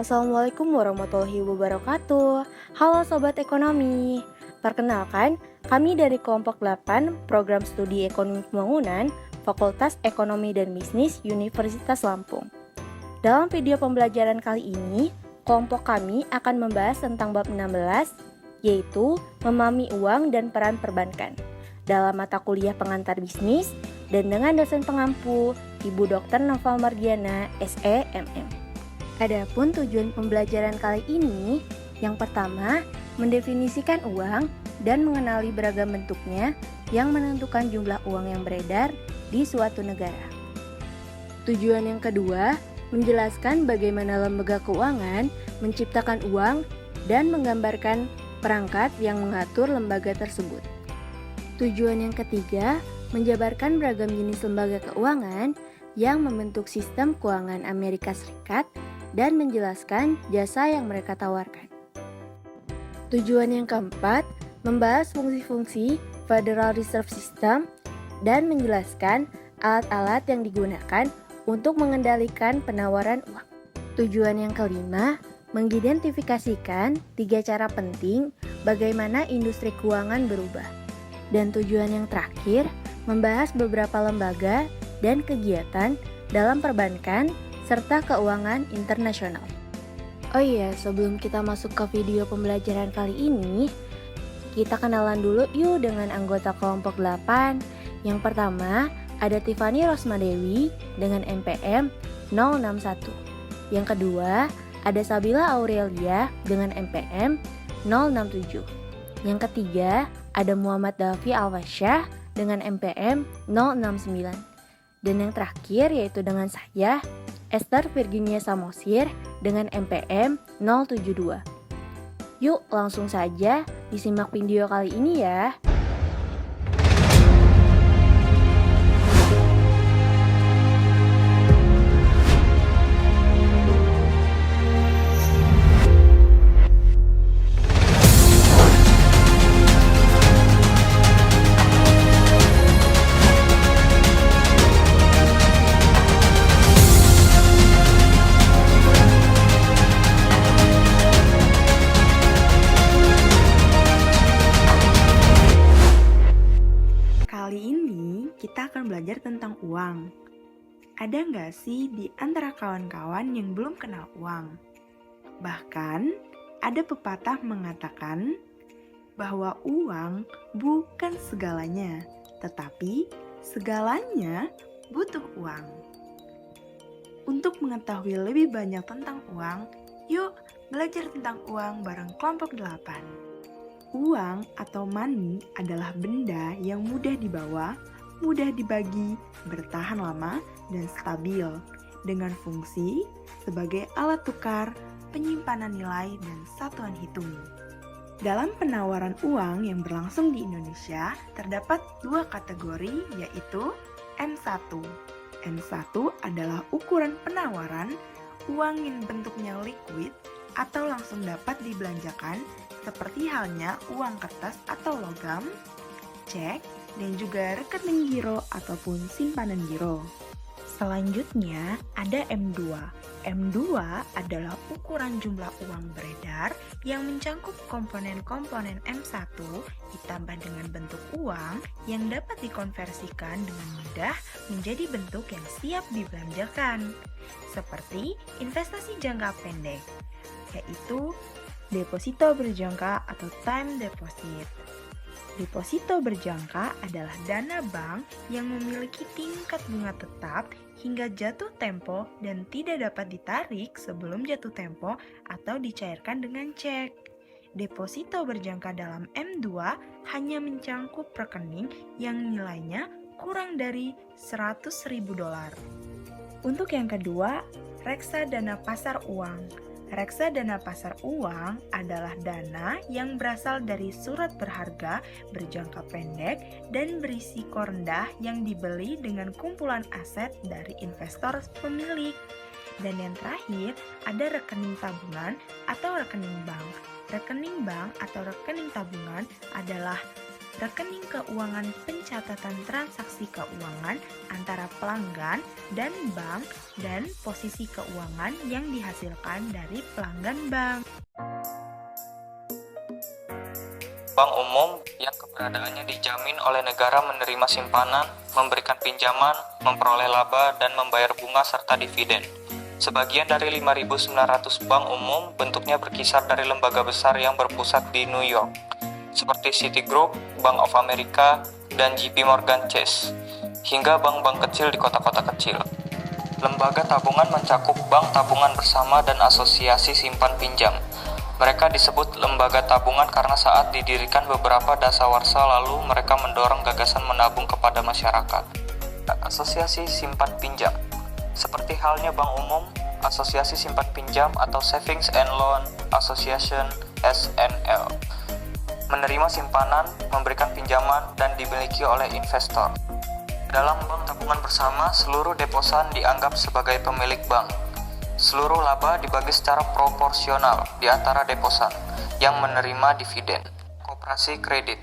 Assalamualaikum warahmatullahi wabarakatuh. Halo Sobat Ekonomi. Perkenalkan, kami dari kelompok 8 Program Studi Ekonomi Pembangunan Fakultas Ekonomi dan Bisnis Universitas Lampung. Dalam video pembelajaran kali ini, kelompok kami akan membahas tentang bab 16, yaitu memahami uang dan peran perbankan dalam mata kuliah pengantar bisnis dan dengan dosen pengampu Ibu Dr. Nova Margiana, SE, MM. Adapun tujuan pembelajaran kali ini, yang pertama, mendefinisikan uang dan mengenali beragam bentuknya yang menentukan jumlah uang yang beredar di suatu negara. Tujuan yang kedua, menjelaskan bagaimana lembaga keuangan menciptakan uang dan menggambarkan perangkat yang mengatur lembaga tersebut. Tujuan yang ketiga, menjabarkan beragam jenis lembaga keuangan yang membentuk sistem keuangan Amerika Serikat dan menjelaskan jasa yang mereka tawarkan. Tujuan yang keempat, membahas fungsi-fungsi Federal Reserve System dan menjelaskan alat-alat yang digunakan untuk mengendalikan penawaran uang. Tujuan yang kelima, mengidentifikasikan 3 cara penting bagaimana industri keuangan berubah. Dan tujuan yang terakhir, membahas beberapa lembaga dan kegiatan dalam perbankan serta keuangan internasional. Oh iya, sebelum kita masuk ke video pembelajaran kali ini, kita kenalan dulu yuk dengan anggota kelompok 8. Yang pertama, ada Tiffany Rosmadewi dengan NPM 061. Yang kedua, ada Sabila Aurelia dengan NPM 067. Yang ketiga, ada Muhammad Dafi Alwasyah dengan NPM 069. Dan yang terakhir yaitu dengan saya, Esther Virginia Samosir dengan NPM 072. Yuk langsung saja disimak video kali ini ya. Kita akan belajar tentang uang. Ada nggak sih di antara kawan-kawan yang belum kenal uang? Bahkan, ada pepatah mengatakan bahwa uang bukan segalanya, tetapi segalanya butuh uang. Untuk mengetahui lebih banyak tentang uang, yuk belajar tentang uang bareng kelompok 8. Uang atau money adalah benda yang mudah dibawa, mudah dibagi, bertahan lama, dan stabil, dengan fungsi sebagai alat tukar, penyimpanan nilai, dan satuan hitung. Dalam penawaran uang yang berlangsung di Indonesia, terdapat 2 kategori, yaitu M1. M1 adalah ukuran penawaran uang yang bentuknya liquid atau langsung dapat dibelanjakan, seperti halnya uang kertas atau logam, cek, dan juga rekening giro ataupun simpanan giro. Selanjutnya ada M2. M2 adalah ukuran jumlah uang beredar yang mencangkup komponen-komponen M1 ditambah dengan bentuk uang yang dapat dikonversikan dengan mudah menjadi bentuk yang siap dibelanjakan. Seperti investasi jangka pendek, yaitu deposito berjangka atau time deposit. Deposito berjangka adalah dana bank yang memiliki tingkat bunga tetap hingga jatuh tempo dan tidak dapat ditarik sebelum jatuh tempo atau dicairkan dengan cek. Deposito berjangka dalam M2 hanya mencangkup rekening yang nilainya kurang dari $100.000. Untuk yang kedua, reksadana pasar uang. Reksadana pasar uang adalah dana yang berasal dari surat berharga berjangka pendek dan berisiko rendah yang dibeli dengan kumpulan aset dari investor pemilik. Dan yang terakhir, ada rekening tabungan atau rekening bank. Rekening bank atau rekening tabungan adalah rekening keuangan pencatatan transaksi keuangan antara pelanggan dan bank, dan posisi keuangan yang dihasilkan dari pelanggan bank. Bank umum yang keberadaannya dijamin oleh negara menerima simpanan, memberikan pinjaman, memperoleh laba, dan membayar bunga serta dividen. Sebagian dari 5.900 bank umum bentuknya berkisar dari lembaga besar yang berpusat di New York, seperti Citigroup, Bank of America, dan JP Morgan Chase, hingga bank-bank kecil di kota-kota kecil. Lembaga tabungan mencakup bank tabungan bersama dan asosiasi simpan pinjam. Mereka disebut lembaga tabungan karena saat didirikan beberapa dasawarsa lalu mereka mendorong gagasan menabung kepada masyarakat. Asosiasi simpan pinjam, seperti halnya bank umum, asosiasi simpan pinjam atau Savings and Loan Association (SNL), menerima simpanan, memberikan pinjaman, dan dimiliki oleh investor. Dalam bank tabungan bersama, seluruh deposan dianggap sebagai pemilik bank. Seluruh laba dibagi secara proporsional di antara deposan yang menerima dividen. Koperasi kredit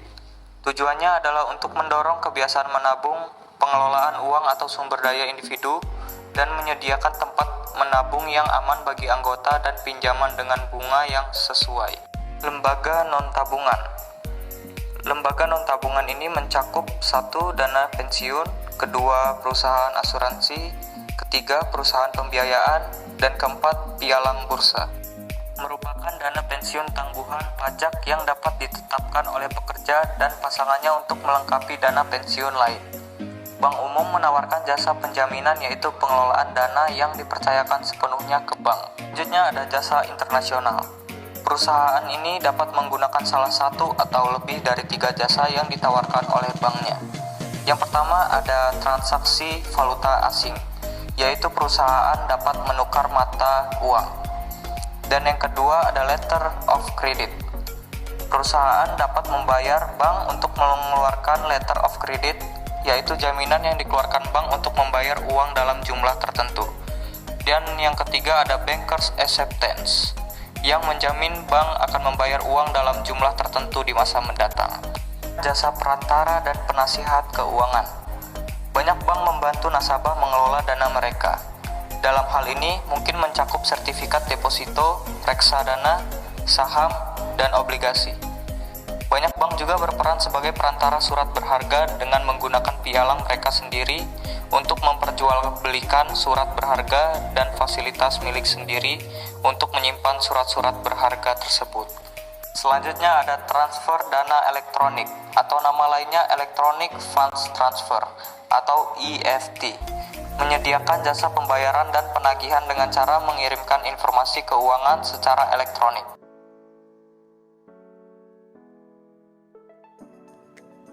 tujuannya adalah untuk mendorong kebiasaan menabung, pengelolaan uang atau sumber daya individu, dan menyediakan tempat menabung yang aman bagi anggota dan pinjaman dengan bunga yang sesuai. Lembaga non-tabungan. Lembaga non-tabungan ini mencakup 1. Dana pensiun, 2. Perusahaan asuransi, 3. Perusahaan pembiayaan, dan 4. Pialang bursa. Merupakan dana pensiun tangguhan pajak yang dapat ditetapkan oleh pekerja dan pasangannya untuk melengkapi dana pensiun lain. Bank umum menawarkan jasa penjaminan yaitu pengelolaan dana yang dipercayakan sepenuhnya ke bank. Selanjutnya ada jasa internasional. Perusahaan ini dapat menggunakan salah satu atau lebih dari 3 jasa yang ditawarkan oleh banknya. Yang pertama ada transaksi valuta asing, yaitu perusahaan dapat menukar mata uang. Dan yang kedua ada letter of credit. Perusahaan dapat membayar bank untuk mengeluarkan letter of credit, yaitu jaminan yang dikeluarkan bank untuk membayar uang dalam jumlah tertentu. Dan yang ketiga ada bankers acceptance, yang menjamin bank akan membayar uang dalam jumlah tertentu di masa mendatang. Jasa perantara dan penasihat keuangan. Banyak bank membantu nasabah mengelola dana mereka. Dalam hal ini mungkin mencakup sertifikat deposito, reksadana, saham, dan obligasi. Banyak bank juga berperan sebagai perantara surat berharga dengan menggunakan pialang mereka sendiri untuk memperjualbelikan surat berharga dan fasilitas milik sendiri untuk menyimpan surat-surat berharga tersebut. Selanjutnya ada transfer dana elektronik atau nama lainnya Electronic Funds Transfer atau EFT, menyediakan jasa pembayaran dan penagihan dengan cara mengirimkan informasi keuangan secara elektronik.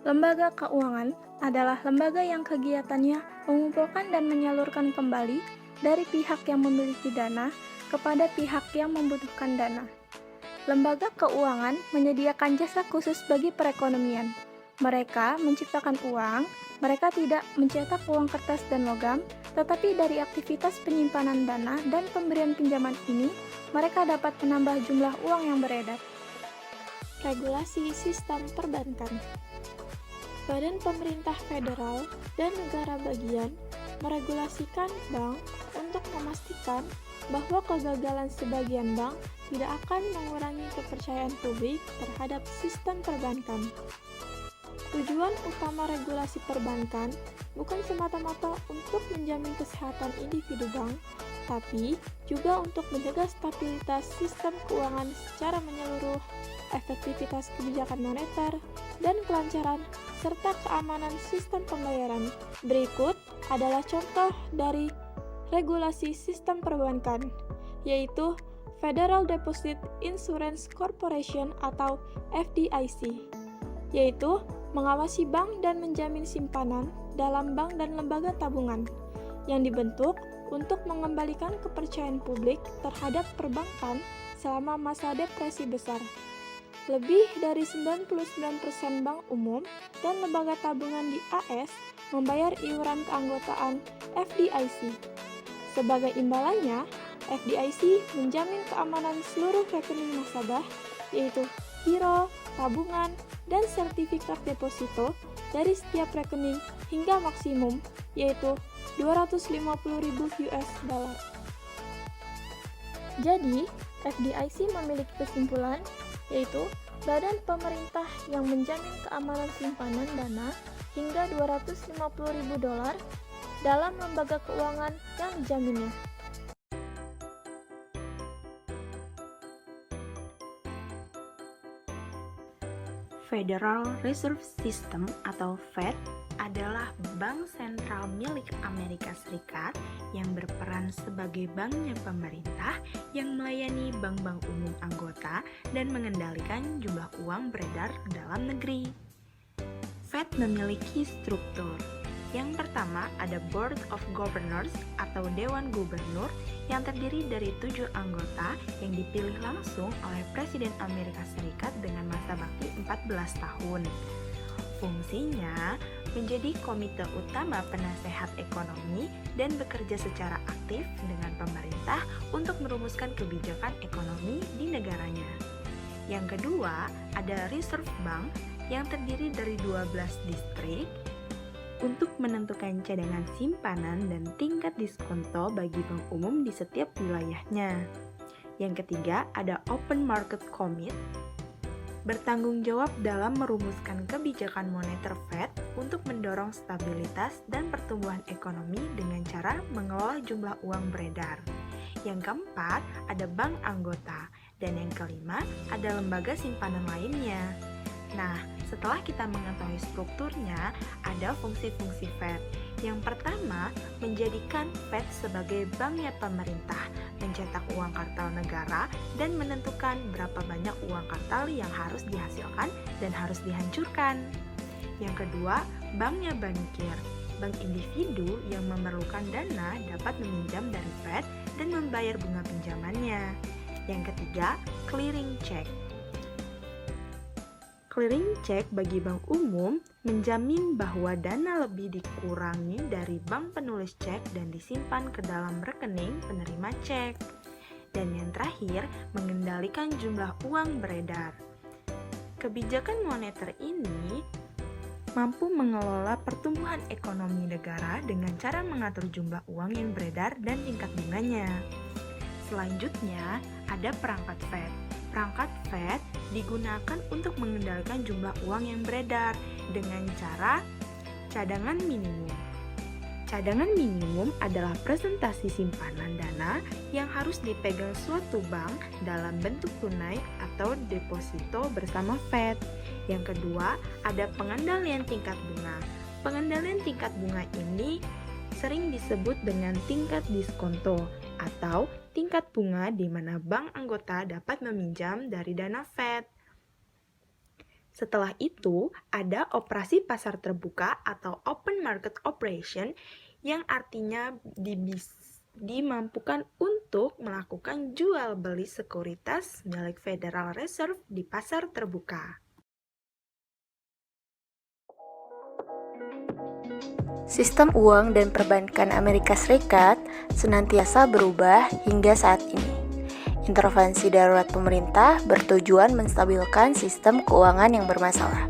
Lembaga keuangan adalah lembaga yang kegiatannya mengumpulkan dan menyalurkan kembali dari pihak yang memiliki dana kepada pihak yang membutuhkan dana. Lembaga keuangan menyediakan jasa khusus bagi perekonomian. Mereka menciptakan uang, mereka tidak mencetak uang kertas dan logam, tetapi dari aktivitas penyimpanan dana dan pemberian pinjaman ini, mereka dapat menambah jumlah uang yang beredar. Regulasi sistem perbankan. Badan pemerintah federal dan negara bagian meregulasikan bank untuk memastikan bahwa kegagalan sebagian bank tidak akan mengurangi kepercayaan publik terhadap sistem perbankan. Tujuan utama regulasi perbankan bukan semata-mata untuk menjamin kesehatan individu bank, tapi juga untuk menjaga stabilitas sistem keuangan secara menyeluruh, efektivitas kebijakan moneter, dan kelancaran serta keamanan sistem pembayaran. Berikut adalah contoh dari regulasi sistem perbankan, yaitu Federal Deposit Insurance Corporation atau FDIC, yaitu mengawasi bank dan menjamin simpanan dalam bank dan lembaga tabungan, yang dibentuk untuk mengembalikan kepercayaan publik terhadap perbankan selama masa depresi besar. Lebih dari 99% bank umum dan lembaga tabungan di AS membayar iuran keanggotaan FDIC. Sebagai imbalannya, FDIC menjamin keamanan seluruh rekening nasabah, yaitu giro, tabungan, dan sertifikat deposito dari setiap rekening hingga maksimum, yaitu 250.000 US dollar. Jadi, FDIC memiliki kesimpulan, yaitu badan pemerintah yang menjamin keamanan simpanan dana hingga 250.000 dolar dalam lembaga keuangan yang dijaminnya. Federal Reserve System atau Fed adalah bank sentral milik Amerika Serikat yang berperan sebagai banknya pemerintah yang melayani bank-bank umum anggota dan mengendalikan jumlah uang beredar dalam negeri. Fed memiliki struktur. Yang pertama ada Board of Governors atau Dewan Gubernur yang terdiri dari 7 anggota yang dipilih langsung oleh Presiden Amerika Serikat dengan masa bakti 14 tahun. Fungsinya menjadi komite utama penasehat ekonomi dan bekerja secara aktif dengan pemerintah untuk merumuskan kebijakan ekonomi di negaranya. Yang kedua, ada Reserve Bank yang terdiri dari 12 distrik untuk menentukan cadangan simpanan dan tingkat diskonto bagi bank umum di setiap wilayahnya. Yang ketiga, ada Open Market Committee, bertanggung jawab dalam merumuskan kebijakan moneter Fed untuk mendorong stabilitas dan pertumbuhan ekonomi dengan cara mengelola jumlah uang beredar. Yang keempat, ada bank anggota. Dan yang kelima, ada lembaga simpanan lainnya. Nah, setelah kita mengetahui strukturnya, ada fungsi-fungsi Fed. Yang pertama, menjadikan Fed sebagai banknya pemerintah, mencetak uang kartal negara, dan menentukan berapa banyak uang kartal yang harus dihasilkan dan harus dihancurkan. Yang kedua, banknya bankir. Bank individu yang memerlukan dana dapat meminjam dari Fed dan membayar bunga pinjamannya. Yang ketiga, clearing check. Clearing check bagi bank umum menjamin bahwa dana lebih dikurangi dari bank penulis cek dan disimpan ke dalam rekening penerima cek. Dan yang terakhir, mengendalikan jumlah uang beredar. Kebijakan moneter ini mampu mengelola pertumbuhan ekonomi negara dengan cara mengatur jumlah uang yang beredar dan tingkat bunganya. Selanjutnya, ada perangkat Fed. Perangkat Fed digunakan untuk mengendalikan jumlah uang yang beredar dengan cara cadangan minimum. Cadangan minimum adalah presentasi simpanan dana yang harus dipegang suatu bank dalam bentuk tunai atau deposito bersama Fed. Yang kedua, ada pengendalian tingkat bunga. Pengendalian tingkat bunga ini sering disebut dengan tingkat diskonto atau tingkat bunga di mana bank anggota dapat meminjam dari dana Fed. Setelah itu, ada operasi pasar terbuka atau open market operation yang artinya dimampukan untuk melakukan jual beli sekuritas milik Federal Reserve di pasar terbuka. Sistem uang dan perbankan Amerika Serikat senantiasa berubah hingga saat ini. Intervensi darurat pemerintah bertujuan menstabilkan sistem keuangan yang bermasalah.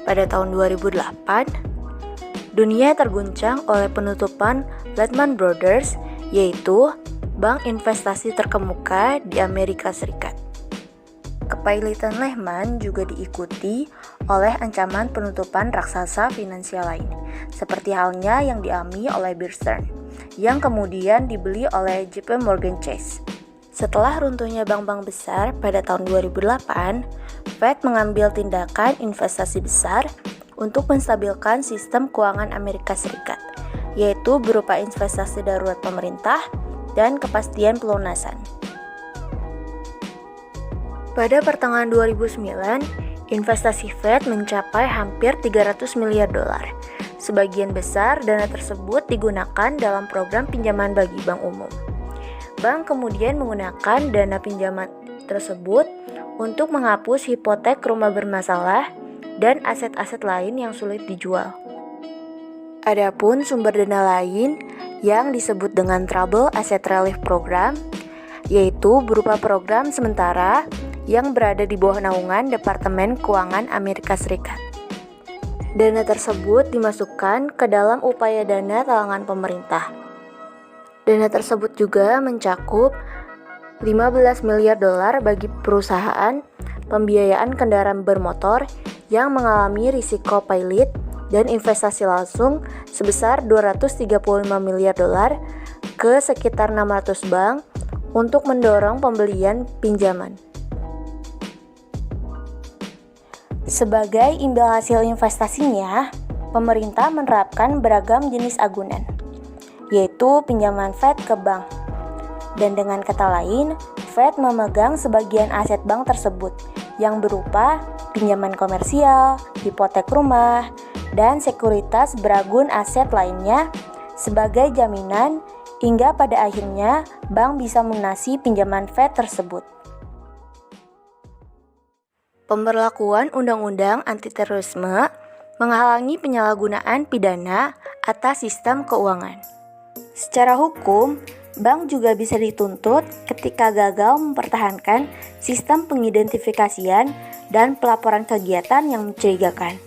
Pada tahun 2008, dunia terguncang oleh penutupan Lehman Brothers, yaitu bank investasi terkemuka di Amerika Serikat. Kepailitan Lehman juga diikuti oleh ancaman penutupan raksasa finansial lain, seperti halnya yang dialami oleh Bear Stearns, yang kemudian dibeli oleh JP Morgan Chase. Setelah runtuhnya bank-bank besar pada tahun 2008, Fed mengambil tindakan investasi besar untuk menstabilkan sistem keuangan Amerika Serikat, yaitu berupa investasi darurat pemerintah dan kepastian pelunasan. Pada pertengahan 2009, investasi Fed mencapai hampir 300 miliar dolar. Sebagian besar dana tersebut digunakan dalam program pinjaman bagi bank umum. Bank kemudian menggunakan dana pinjaman tersebut untuk menghapus hipotek rumah bermasalah dan aset-aset lain yang sulit dijual. Adapun sumber dana lain yang disebut dengan Troubled Asset Relief Program, yaitu berupa program sementara yang berada di bawah naungan Departemen Keuangan Amerika Serikat. Dana tersebut dimasukkan ke dalam upaya dana talangan pemerintah. Dana tersebut juga mencakup 15 miliar dolar bagi perusahaan pembiayaan kendaraan bermotor yang mengalami risiko pilot dan investasi langsung sebesar 235 miliar dolar ke sekitar 600 bank untuk mendorong pembelian pinjaman. Sebagai imbal hasil investasinya, pemerintah menerapkan beragam jenis agunan, yaitu pinjaman Fed ke bank. Dan dengan kata lain, Fed memegang sebagian aset bank tersebut yang berupa pinjaman komersial, hipotek rumah, dan sekuritas beragun aset lainnya sebagai jaminan hingga pada akhirnya bank bisa melunasi pinjaman Fed tersebut. Pemberlakuan Undang-Undang Anti-Terorisme menghalangi penyalahgunaan pidana atas sistem keuangan. Secara hukum, bank juga bisa dituntut ketika gagal mempertahankan sistem pengidentifikasian dan pelaporan kegiatan yang mencurigakan.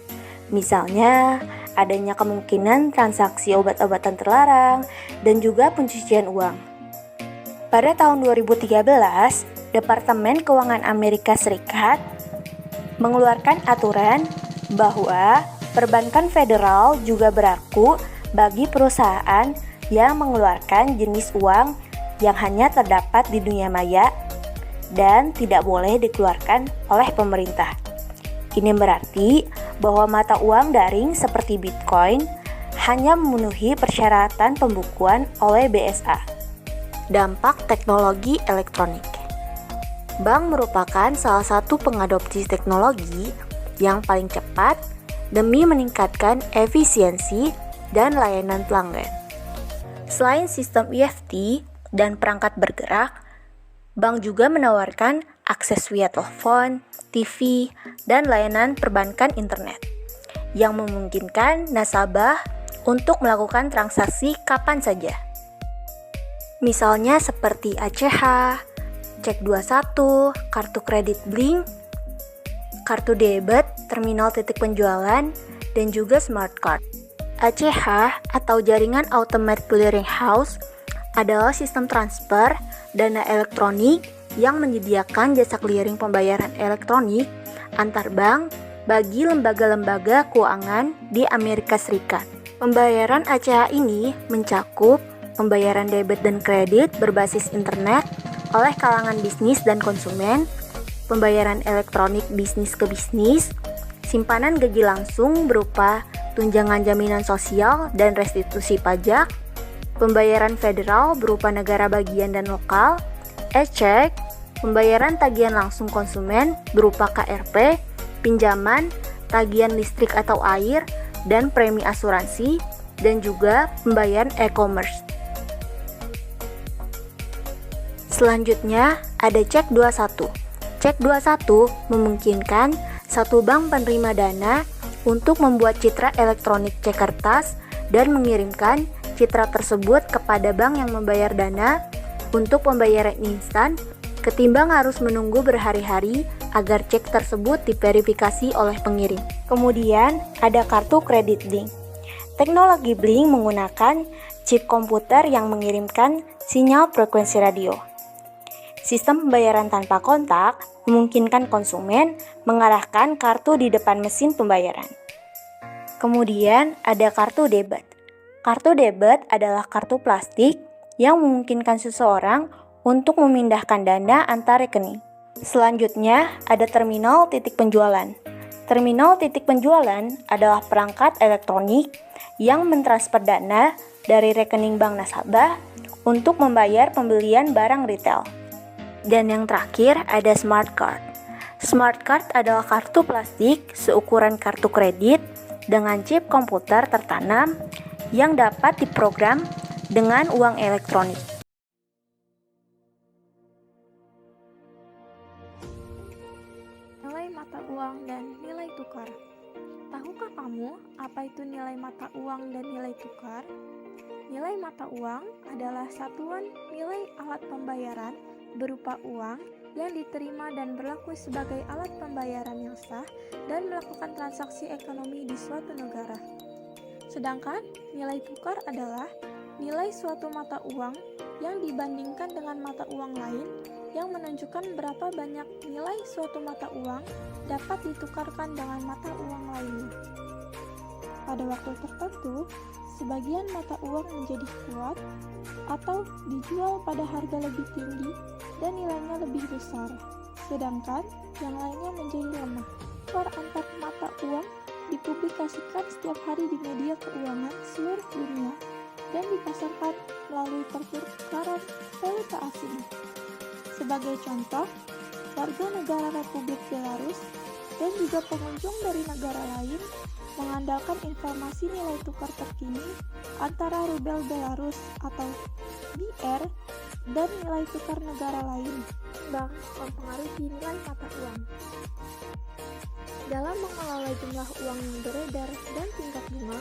Misalnya, adanya kemungkinan transaksi obat-obatan terlarang dan juga pencucian uang. Pada tahun 2013, Departemen Keuangan Amerika Serikat mengeluarkan aturan bahwa perbankan federal juga berlaku bagi perusahaan yang mengeluarkan jenis uang yang hanya terdapat di dunia maya dan tidak boleh dikeluarkan oleh pemerintah. Ini berarti bahwa mata uang daring seperti Bitcoin hanya memenuhi persyaratan pembukuan oleh BSA. Dampak teknologi elektronik. Bank merupakan salah satu pengadopsi teknologi yang paling cepat demi meningkatkan efisiensi dan layanan pelanggan. Selain sistem EFT dan perangkat bergerak, bank juga menawarkan akses via telepon, TV, dan layanan perbankan internet yang memungkinkan nasabah untuk melakukan transaksi kapan saja. Misalnya seperti ACH, Cek 21, kartu kredit Blink, kartu debit, terminal titik penjualan, dan juga smart card. ACH atau Jaringan Automated Clearing House adalah sistem transfer dana elektronik yang menyediakan jasa clearing pembayaran elektronik antar bank bagi lembaga-lembaga keuangan di Amerika Serikat. Pembayaran ACH ini mencakup pembayaran debit dan kredit berbasis internet oleh kalangan bisnis dan konsumen, pembayaran elektronik bisnis ke bisnis, simpanan gaji langsung berupa tunjangan jaminan sosial dan restitusi pajak, pembayaran federal berupa negara bagian dan lokal, e-cek, pembayaran tagihan langsung konsumen berupa KRP, pinjaman, tagihan listrik atau air, dan premi asuransi, dan juga pembayaran e-commerce. Selanjutnya, ada Cek 21. Cek 21 memungkinkan satu bank penerima dana untuk membuat citra elektronik cek kertas dan mengirimkan citra tersebut kepada bank yang membayar dana untuk pembayaran instan ketimbang harus menunggu berhari-hari agar cek tersebut diverifikasi oleh pengirim. Kemudian ada kartu kredit Blink. Teknologi Blink menggunakan chip komputer yang mengirimkan sinyal frekuensi radio. Sistem pembayaran tanpa kontak memungkinkan konsumen mengarahkan kartu di depan mesin pembayaran. Kemudian ada kartu debit. Kartu debit adalah kartu plastik yang memungkinkan seseorang untuk memindahkan dana antar rekening. Selanjutnya ada terminal titik penjualan. Terminal titik penjualan adalah perangkat elektronik yang mentransfer dana dari rekening bank nasabah untuk membayar pembelian barang retail. Dan yang terakhir ada smart card. Smart card adalah kartu plastik seukuran kartu kredit dengan chip komputer tertanam yang dapat diprogram dengan uang elektronik. Nilai mata uang dan nilai tukar. Tahukah kamu apa itu nilai mata uang dan nilai tukar? Nilai mata uang adalah satuan nilai alat pembayaran berupa uang yang diterima dan berlaku sebagai alat pembayaran yang sah dan melakukan transaksi ekonomi di suatu negara. Sedangkan nilai tukar adalah nilai suatu mata uang yang dibandingkan dengan mata uang lain yang menunjukkan berapa banyak nilai suatu mata uang dapat ditukarkan dengan mata uang lainnya. Pada waktu tertentu, sebagian mata uang menjadi kuat atau dijual pada harga lebih tinggi dan nilainya lebih besar, sedangkan yang lainnya menjadi lemah. Tukar antar mata uang dipublikasikan setiap hari di media keuangan seluruh dunia dan dipasarkan melalui pertukaran valuta asing. Sebagai contoh, warga negara Republik Belarus dan juga pengunjung dari negara lain mengandalkan informasi nilai tukar terkini antara rubel Belarus atau BR dan nilai tukar negara lain. Bank mempengaruhi nilai mata uang. Dalam mengelola jumlah uang yang beredar dan tingkat bunga,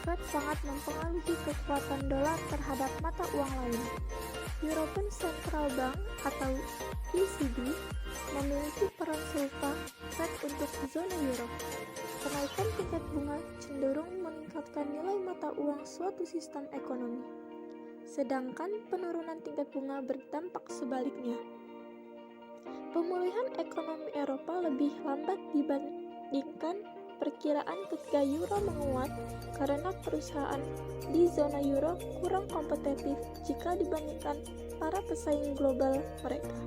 Fed sangat mempengaruhi kekuatan dolar terhadap mata uang lain. European Central Bank atau ECB memiliki peran serupa Fed untuk zona euro. Kenaikan tingkat bunga cenderung meningkatkan nilai mata uang suatu sistem ekonomi, sedangkan penurunan tingkat bunga berdampak sebaliknya. Pemulihan ekonomi Eropa lebih lambat dibandingkan perkiraan ketika euro menguat karena perusahaan di zona euro kurang kompetitif jika dibandingkan para pesaing global mereka.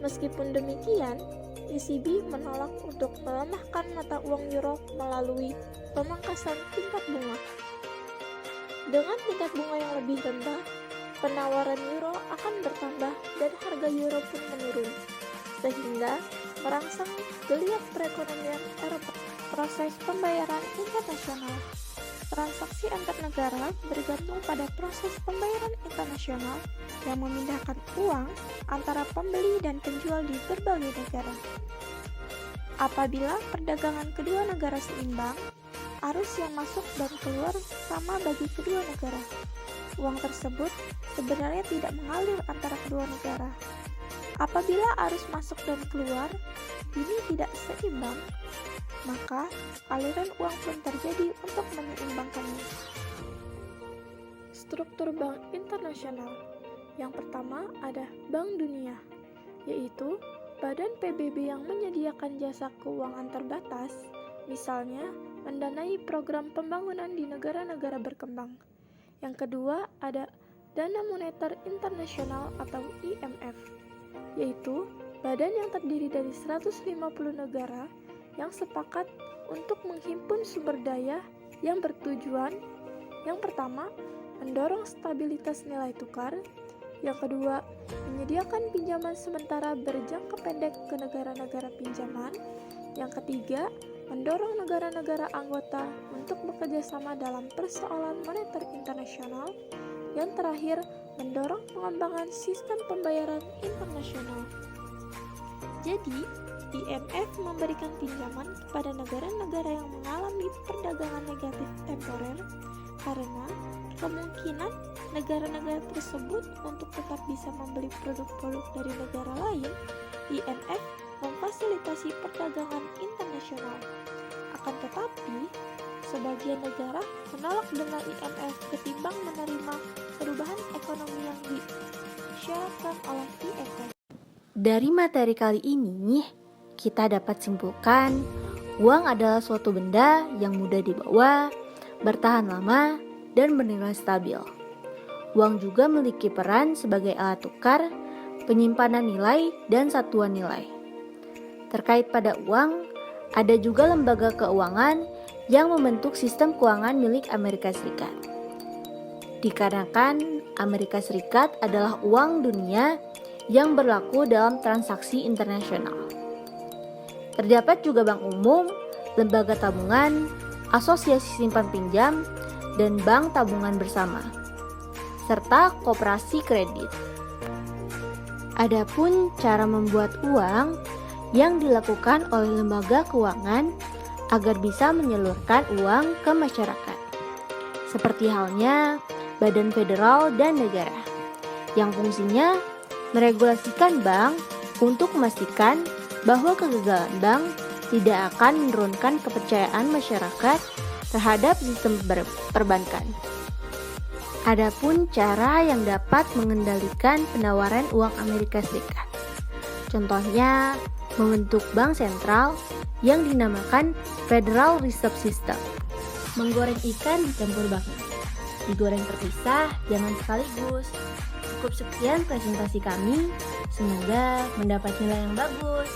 Meskipun demikian, ECB menolak untuk melemahkan mata uang euro melalui pemangkasan tingkat bunga. Dengan tingkat bunga yang lebih rendah, penawaran euro akan bertambah dan harga euro pun menurun, sehingga merangsang geliat perekonomian Eropa. Proses pembayaran internasional. Transaksi antar negara bergantung pada proses pembayaran internasional yang memindahkan uang antara pembeli dan penjual di berbagai negara. Apabila perdagangan kedua negara seimbang, arus yang masuk dan keluar sama bagi kedua negara. Uang tersebut sebenarnya tidak mengalir antara kedua negara. Apabila arus masuk dan keluar ini tidak seimbang, maka aliran uang pun terjadi untuk menyeimbangkannya. Struktur bank internasional. Yang pertama ada Bank Dunia, yaitu badan PBB yang menyediakan jasa keuangan terbatas, misalnya mendanai program pembangunan di negara-negara berkembang. Yang kedua ada Dana Moneter Internasional atau IMF, yaitu badan yang terdiri dari 150 negara yang sepakat untuk menghimpun sumber daya yang bertujuan yang pertama, mendorong stabilitas nilai tukar, yang kedua, menyediakan pinjaman sementara berjangka pendek ke negara-negara pinjaman, yang ketiga, mendorong negara-negara anggota untuk bekerja sama dalam persoalan moneter internasional, yang terakhir, mendorong pengembangan sistem pembayaran internasional. Jadi, IMF memberikan pinjaman kepada negara-negara yang mengalami perdagangan negatif temporer karena kemungkinan negara-negara tersebut untuk tetap bisa membeli produk-produk dari negara lain. IMF memfasilitasi perdagangan internasional. Akan tetapi, sebagian negara menolak dengan IMF ketimbang menerima perubahan ekonomi yang disyaratkan oleh IMF. Dari materi kali ini, kita dapat simpulkan uang adalah suatu benda yang mudah dibawa, bertahan lama, dan bernilai stabil. Uang juga memiliki peran sebagai alat tukar, penyimpanan nilai, dan satuan nilai. Terkait pada uang, ada juga lembaga keuangan yang membentuk sistem keuangan milik Amerika Serikat. Dikarenakan Amerika Serikat adalah uang dunia yang berlaku dalam transaksi internasional. Terdapat juga bank umum, lembaga tabungan, asosiasi simpan pinjam, dan bank tabungan bersama, serta koperasi kredit. Adapun cara membuat uang yang dilakukan oleh lembaga keuangan agar bisa menyalurkan uang ke masyarakat, seperti halnya badan federal dan negara, yang fungsinya meregulasikan bank untuk memastikan bahwa kegagalan bank tidak akan menurunkan kepercayaan masyarakat terhadap sistem perbankan. Adapun cara yang dapat mengendalikan penawaran uang Amerika Serikat. Contohnya, membentuk bank sentral yang dinamakan Federal Reserve System. Menggoreng ikan dicampur bakmi. Digoreng terpisah, jangan sekaligus. Cukup sekian presentasi kami. Semoga mendapat nilai yang bagus.